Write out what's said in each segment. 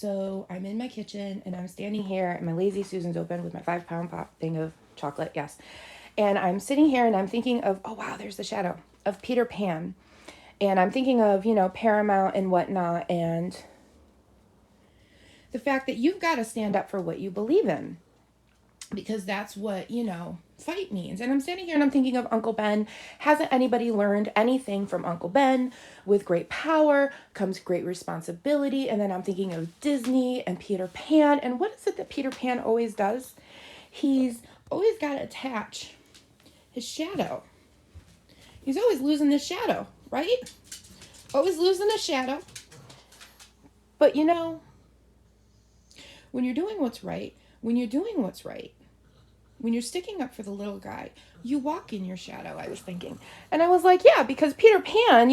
So I'm in my kitchen and I'm standing here and my Lazy Susan's open with my 5 pound pop thing of chocolate. Yes. And I'm sitting here and I'm thinking of, oh wow, there's the shadow of Peter Pan. And I'm thinking of, Paramount and whatnot, and the fact that you've got to stand up for what you believe in, because that's what, fight means. And I'm standing here and I'm thinking of Uncle Ben. Hasn't anybody learned anything from Uncle Ben? With great power comes great responsibility. And then I'm thinking of Disney and Peter Pan. And what is it that Peter Pan always does? He's always got to attach his shadow. He's always losing his shadow, right? Always losing his shadow. But when you're doing what's right, when you're doing what's right, when you're sticking up for the little guy, you walk in your shadow, I was thinking. And I was like, yeah, because Peter Pan,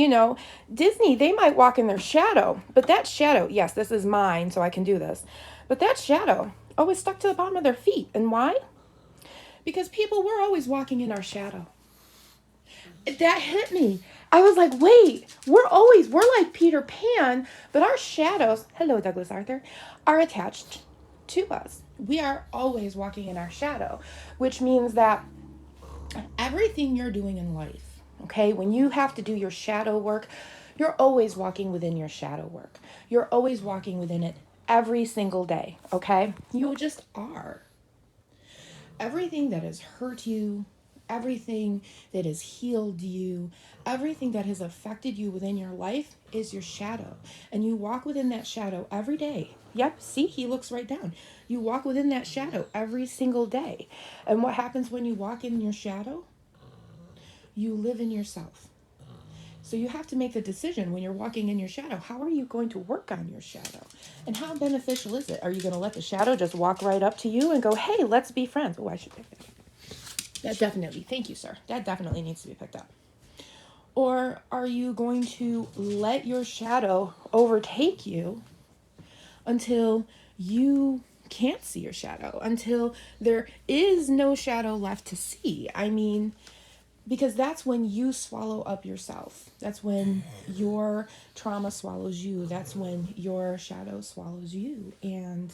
Disney, they might walk in their shadow, but that shadow, yes, this is mine, so I can do this. But that shadow always stuck to the bottom of their feet. And why? Because people, we're always walking in our shadow. That hit me. I was like, wait, we're like Peter Pan, but our shadows, hello, Douglas Arthur, are attached to us. We are always walking in our shadow, which means that everything you're doing in life, okay, when you have to do your shadow work, you're always walking within your shadow work. You're always walking within it every single day, okay? You just are. Everything that has hurt you, everything that has healed you, everything that has affected you within your life is your shadow. And you walk within that shadow every day. Yep, see, he looks right down. You walk within that shadow every single day. And what happens when you walk in your shadow? You live in yourself. So you have to make the decision when you're walking in your shadow. How are you going to work on your shadow? And how beneficial is it? Are you going to let the shadow just walk right up to you and go, hey, let's be friends? Oh, I should pick that up. That definitely, thank you, sir. That definitely needs to be picked up. Or are you going to let your shadow overtake you until you can't see your shadow, until there is no shadow left to see? I mean, because that's when you swallow up yourself. That's when your trauma swallows you. That's when your shadow swallows you. And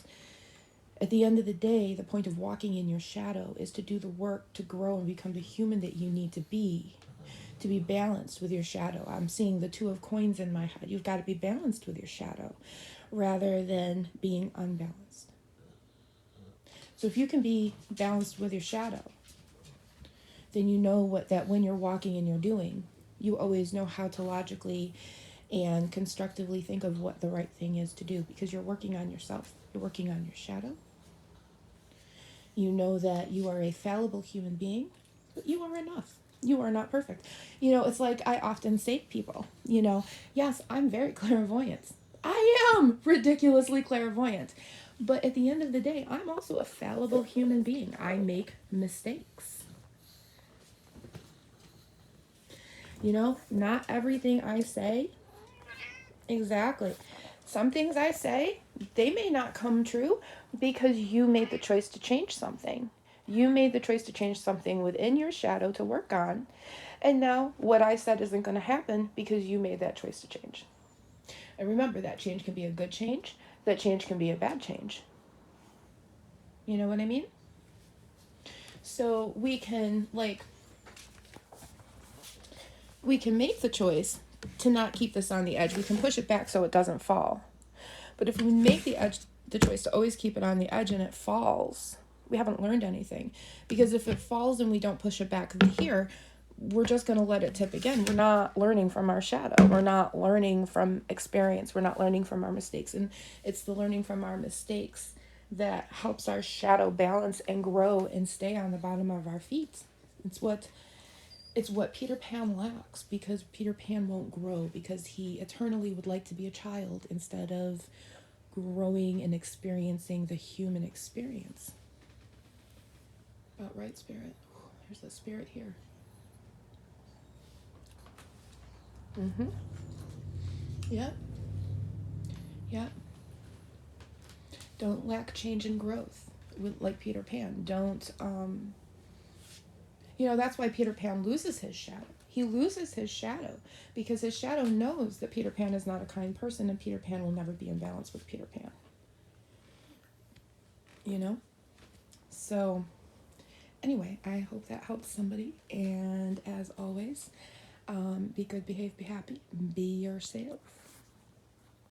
at the end of the day, the point of walking in your shadow is to do the work to grow and become the human that you need to be balanced with your shadow. I'm seeing the 2 of coins in my head. You've got to be balanced with your shadow rather than being unbalanced. So if you can be balanced with your shadow, then you know that when you're walking and you're doing, you always know how to logically and constructively think of what the right thing is to do, because you're working on yourself. You're working on your shadow. You know that you are a fallible human being, but you are enough. You are not perfect. It's like I often say to people, yes, I'm very clairvoyant. I am ridiculously clairvoyant. But at the end of the day, I'm also a fallible human being. I make mistakes. Not everything I say, exactly. Some things I say, they may not come true because you made the choice to change something. You made the choice to change something within your shadow to work on. And now what I said isn't going to happen because you made that choice to change. And remember, that change can be a good change. That change can be a bad change. You know what I mean? So we can make the choice to not keep this on the edge. We can push it back so it doesn't fall. But if we make the choice to always keep it on the edge and it falls, we haven't learned anything. Because if it falls and we don't push it back here, we're just going to let it tip again. We're not learning from our shadow. We're not learning from experience. We're not learning from our mistakes. And it's the learning from our mistakes that helps our shadow balance and grow and stay on the bottom of our feet. It's what Peter Pan lacks, because Peter Pan won't grow because he eternally would like to be a child instead of growing and experiencing the human experience. About right, Spirit? There's the Spirit here. Mm-hmm. Yep. Yep. Don't lack change and growth like Peter Pan. Don't, that's why Peter Pan loses his shadow. He loses his shadow because his shadow knows that Peter Pan is not a kind person, and Peter Pan will never be in balance with Peter Pan. you know? So, anyway, I hope that helps somebody. And as always, be good, behave, be happy, be yourself.